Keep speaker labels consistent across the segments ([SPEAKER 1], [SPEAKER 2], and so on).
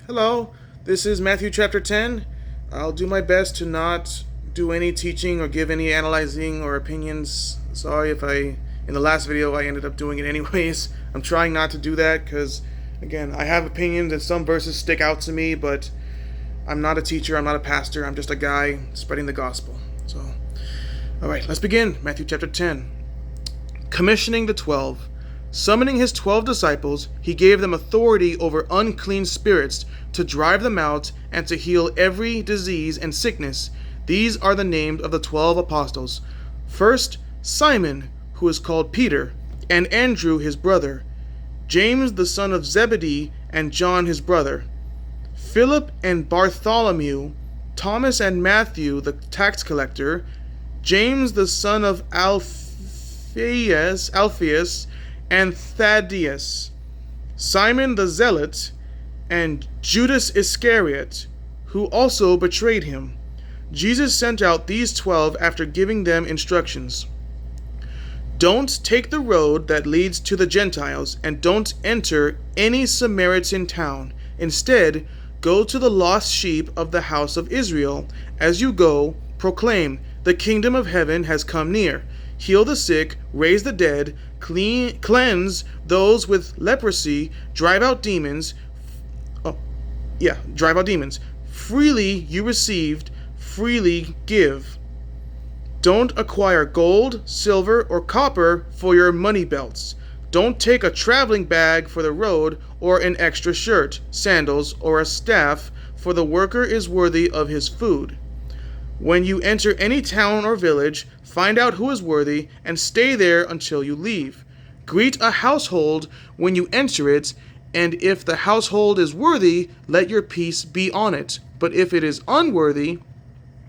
[SPEAKER 1] Hello, this is Matthew chapter 10. I'll do my best to not do any teaching or give any analyzing or opinions. Sorry if in the last video, I ended up doing it anyways. I'm trying not to do that because, again, I have opinions and some verses stick out to me, but I'm not a teacher, I'm not a pastor, I'm just a guy spreading the gospel. So, alright, let's begin. Matthew chapter 10. Commissioning the 12. Summoning his 12 disciples, he gave them authority over unclean spirits to drive them out and to heal every disease and sickness. These are the names of the 12 apostles. First, Simon, who is called Peter, and Andrew his brother, James the son of Zebedee, and John his brother, Philip and Bartholomew, Thomas and Matthew the tax collector, James the son of Alphaeus, and Thaddeus, Simon the Zealot, and Judas Iscariot, who also betrayed him. Jesus sent out these 12 after giving them instructions. Don't take the road that leads to the Gentiles, and don't enter any Samaritan town. Instead, go to the lost sheep of the house of Israel. As you go, proclaim, the kingdom of heaven has come near. Heal the sick, raise the dead, cleanse those with leprosy, drive out demons. Drive out demons. Freely you received, freely give. Don't acquire gold, silver, or copper for your money belts. Don't take a traveling bag for the road, or an extra shirt, sandals, or a staff, for the worker is worthy of his food. When you enter any town or village, find out who is worthy, and stay there until you leave. Greet a household when you enter it, and if the household is worthy, let your peace be on it. But if it is unworthy,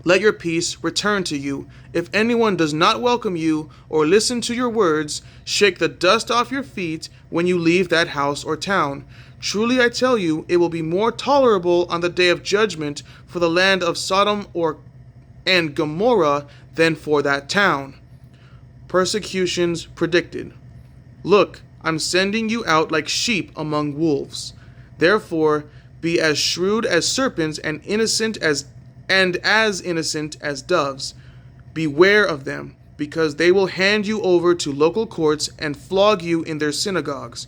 [SPEAKER 1] let your peace return to you. If anyone does not welcome you or listen to your words, shake the dust off your feet when you leave that house or town. Truly I tell you, it will be more tolerable on the day of judgment for the land of Sodom and Gomorrah than for that town. Persecutions predicted. Look, I'm sending you out like sheep among wolves. Therefore, be as shrewd as serpents and as innocent as doves. Beware of them, because they will hand you over to local courts and flog you in their synagogues.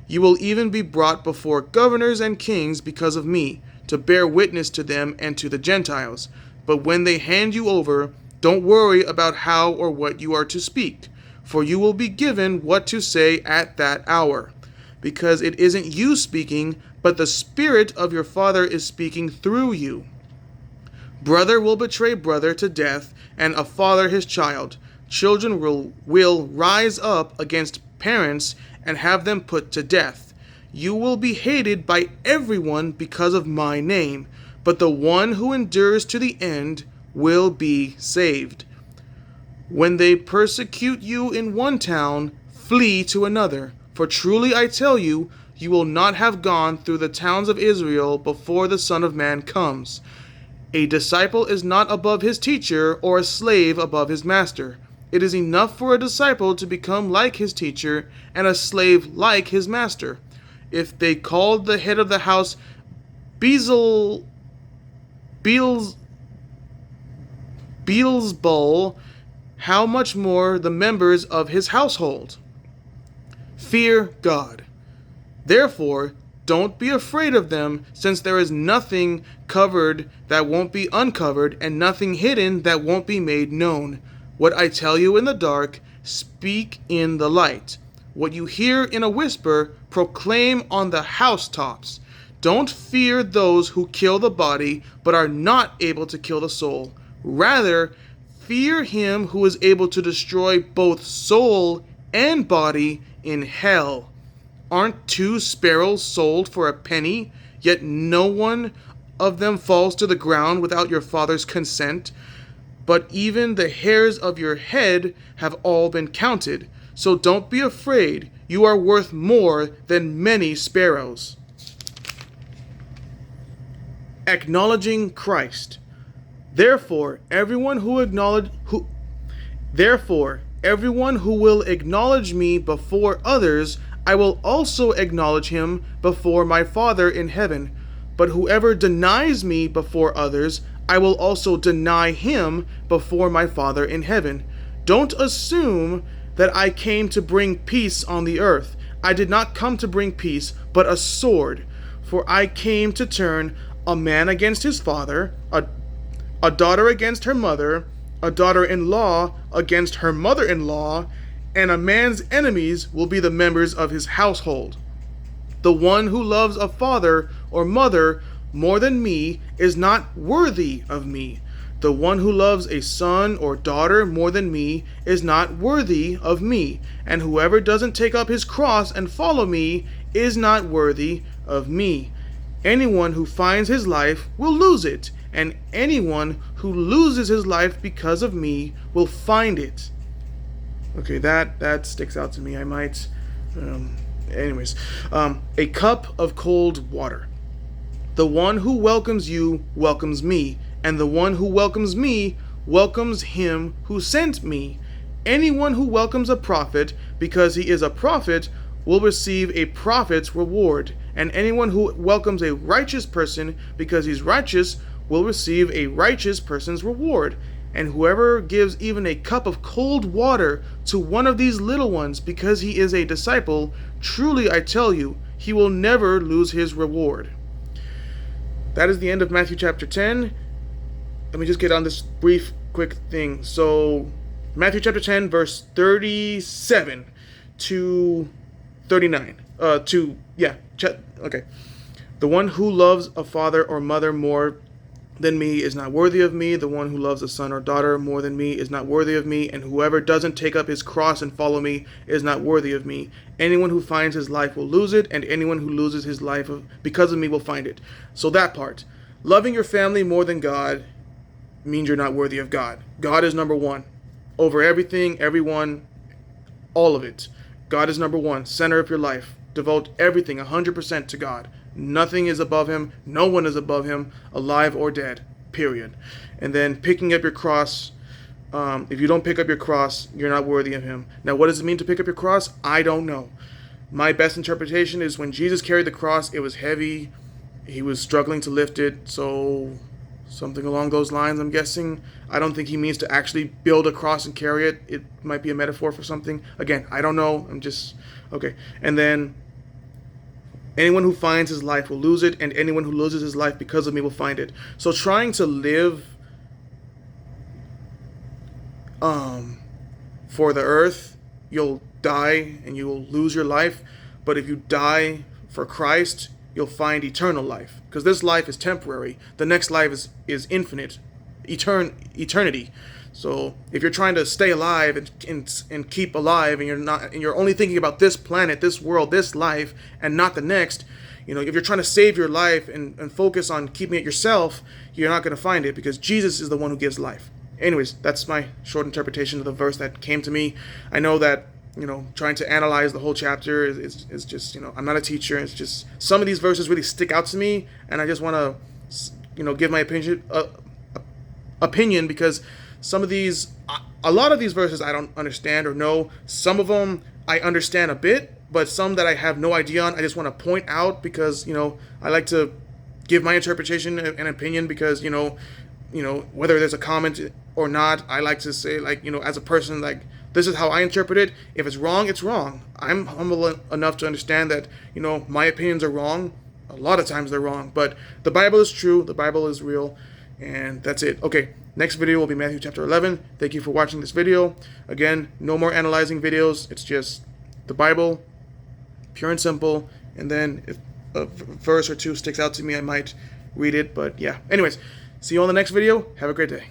[SPEAKER 1] You will even be brought before governors and kings because of me, to bear witness to them and to the Gentiles. But when they hand you over, don't worry about how or what you are to speak, for you will be given what to say at that hour, because it isn't you speaking, but the Spirit of your Father is speaking through you. Brother will betray brother to death, and a father his child. Children will rise up against parents and have them put to death. You will be hated by everyone because of my name, but the one who endures to the end will be saved. When they persecute you in one town, flee to another. For truly I tell you, you will not have gone through the towns of Israel before the Son of Man comes. A disciple is not above his teacher, or a slave above his master. It is enough for a disciple to become like his teacher, and a slave like his master. If they called the head of the house Beelzebul, how much more the members of his household? Fear God. Therefore, don't be afraid of them, since there is nothing covered that won't be uncovered, and nothing hidden that won't be made known. What I tell you in the dark, speak in the light. What you hear in a whisper, proclaim on the housetops. Don't fear those who kill the body, but are not able to kill the soul. Rather, fear him who is able to destroy both soul and body in hell. Aren't 2 sparrows sold for a penny, yet no one of them falls to the ground without your Father's consent? But even the hairs of your head have all been counted. So don't be afraid. You are worth more than many sparrows. Acknowledging Christ. Therefore, everyone who will acknowledge me before others, I will also acknowledge him before my Father in heaven. But whoever denies me before others, I will also deny him before my Father in heaven. Don't assume that I came to bring peace on the earth. I did not come to bring peace, but a sword. For I came to turn a man against his father, a daughter against her mother, a daughter-in-law against her mother-in-law, and a man's enemies will be the members of his household. The one who loves a father or mother more than me is not worthy of me. The one who loves a son or daughter more than me is not worthy of me. And whoever doesn't take up his cross and follow me is not worthy of me. Anyone who finds his life will lose it, and anyone who loses his life because of me will find it. Okay, that sticks out to me. I might... a cup of cold water. The one who welcomes you welcomes me, and the one who welcomes me welcomes him who sent me. Anyone who welcomes a prophet because he is a prophet will receive a prophet's reward, and anyone who welcomes a righteous person because he's righteous will receive a righteous person's reward. And whoever gives even a cup of cold water to one of these little ones because he is a disciple, truly I tell you, he will never lose his reward. That is the end of Matthew chapter 10. Let me just get on this brief, quick thing. So, Matthew chapter 10, verse 37 to 39. Okay. The one who loves a father or mother more than me is not worthy of me. The one who loves a son or daughter more than me is not worthy of me. And whoever doesn't take up his cross and follow me is not worthy of me. Anyone who finds his life will lose it, and anyone who loses his life because of me will find it. So that part. Loving your family more than God means you're not worthy of God. God is number one. Over everything, everyone, all of it. God is number one. Center of your life. Devote everything 100% to God. Nothing is above him. No one is above him, alive or dead, period. And then picking up your cross. If you don't pick up your cross, you're not worthy of him. Now, what does it mean to pick up your cross? I don't know. My best interpretation is when Jesus carried the cross, it was heavy. He was struggling to lift it. So something along those lines, I'm guessing. I don't think he means to actually build a cross and carry it. It might be a metaphor for something. Again, I don't know. I'm just... Okay. And then... anyone who finds his life will lose it, and anyone who loses his life because of me will find it. So trying to live for the earth, you'll die and you will lose your life. But if you die for Christ, you'll find eternal life. Because this life is temporary. The next life is infinite, eternity. So if you're trying to stay alive and keep alive, and you're only thinking about this planet, this world, this life, and not the next, if you're trying to save your life and focus on keeping it yourself, you're not going to find it, because Jesus is the one who gives life. Anyways, that's my short interpretation of the verse that came to me. I know that trying to analyze the whole chapter is just, I'm not a teacher. It's just some of these verses really stick out to me, and I just want to give my opinion because some of these, a lot of these verses I don't understand or know. Some of them I understand a bit, but some that I have no idea on, I just want to point out because, I like to give my interpretation and opinion because, whether there's a comment or not, I like to say, as a person, this is how I interpret it. If it's wrong, it's wrong. I'm humble enough to understand that, my opinions are wrong. A lot of times they're wrong, but the Bible is true. The Bible is real. And that's it. Okay, next video will be Matthew chapter 11. Thank you for watching this video. Again, no more analyzing videos. It's just the Bible, pure and simple. And then if a verse or two sticks out to me, I might read it. But yeah, anyways, see you on the next video. Have a great day.